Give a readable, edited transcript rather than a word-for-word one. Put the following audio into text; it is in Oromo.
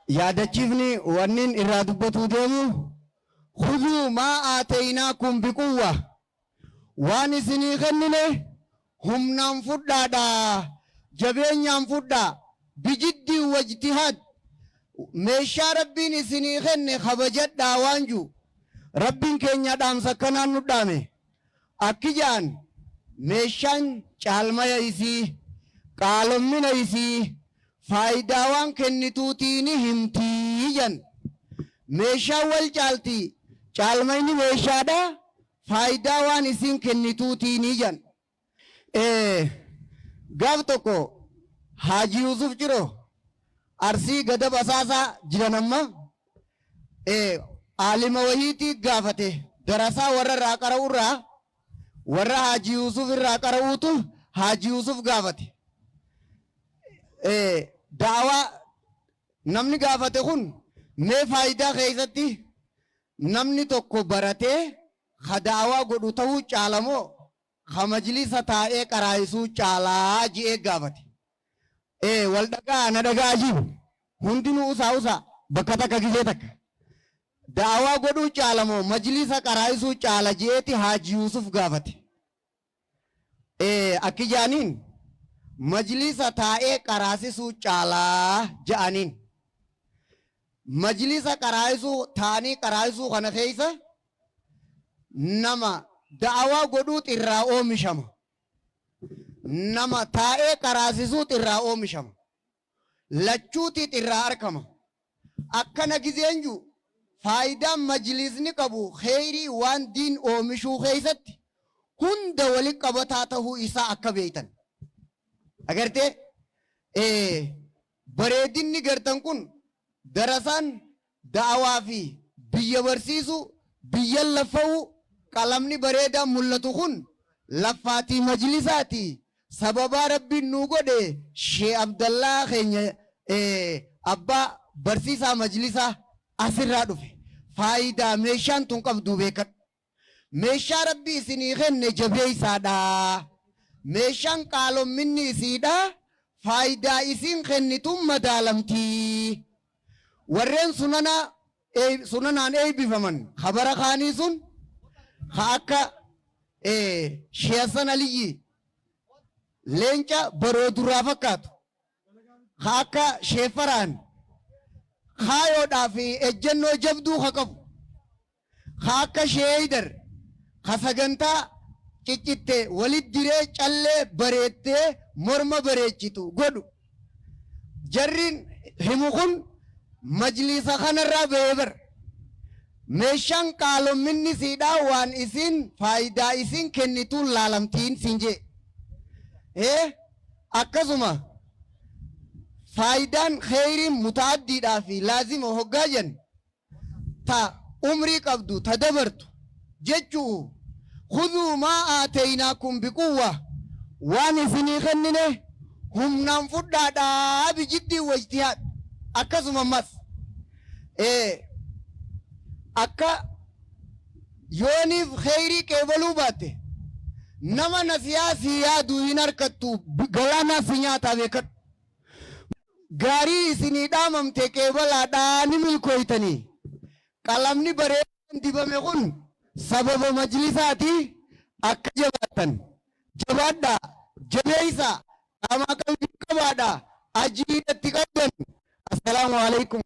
yaadachiifni wannin irraa dubbatu deemu khuduu maa aataynaakum biquwwa waan isinii kennine humnaan fudhaadha jabeenyaan fudhaa bijiddi wajtihaad meeshaa rabbiin isinii kenne kabajadhaa waanju rabbiin keenya dhaamsa kanaan nu dhaame akkijaan meeshaan caalmaya isii qaalommina isii faayidaa waan kennituutiin himtii jan meeshaan wal caalti caalmayni meeshaadha faayidaa waan isin kennituutiin jan gaaf tokko Haji Yusuf jiro arsii gada basaasaa jiran amma alima wahiitii gaafate darasaa warra irraa qara'urraa warra Haji Yusuf irraa qara'uutu Haji Yusuf gaafate daawaa namni gaafate kun mee faayidaa keessatti namni tokko baratee daawaa godhu ta'uu caalamoo majlisa taa'ee qaraayisuu caalaa ji'ee gaafate wal dhagaa na dhagaa jiru hundinuu usaa bakka takka gisee takka daawaa godhuu caalamoo majlisa qaraayisuu caala ji'eeti Haji Yusuf gaafate akki jaaniin majlisa taa'ee qaraasisuu caalaa ja'aniin majlisa qaraayisuu taanii qaraayisuu kana keessa nama daawaa godhuu irraa oomishama nama taa'ee qaraasisuu irraa oomishama lachuutii irraa argama akkana gizeenju faayidaan majlisni qabu kheyrii waan diin oomishuu keessatti hunda waliin qabataa ta'uu isaa akka beektan agartee bareedinni gartan kun darasaan daawaa fi biyya barsiisu biyya lafa'u qalamni bareedaan mul'atu kun laffaatii majlisaati sababa rabbiin nu godhe Sheekh Abdallaa keenya abbaa barsiisaa majlisaa asirraa dhufe faayidaa meeshaan tun qabdu beekan meeshaa rabbii isinii kenne jabeeysaadha meeshaan qaalomminni isiidha faayidaa isin kennitun madaalamtii warreen sunanaan eebbifaman khabara kaanii sun akka Sheekh Hasan Aliyyi leenca barooduraa fakkaatu akka Sheekh Faraan kaayoodhaa fi ejjennoo jabduu qabu akka Sheekh Haydar sagantaa ciccittee walit diree callee bareettee morma bareechitu godhu jarriin himu kun majlisa kanarraa ba'ee bar meeshaan qaalomminni siidhaa waan isin faayidaa isin kennituun laalamtiin sinjee akkasuma faayidaan kheyriin mutaaddiidhaa fi laazima hoggaa jen ta umrii qabdu ta dabartu jechuu khuduu maa aataynaakum biquwwa waan isinii kennine humnaan fudhaadhaa bijiddi wajtihaad akkasuma ammas akka yooniif kheyrii qeebaluu baatte nama nasiyaasii yaaduu hin harkattu galaanaa si nyaataa beekadhu gaarii isinii dhaamamte qeebalaadhaa ni milkooytanii qalamni bareedan dibame kun sababa majlisaati akka jabaattan jabaadhaa jabeeysaa qaamaa qalbii qabaadhaa ajiidatti qabdan assalaamu alaikum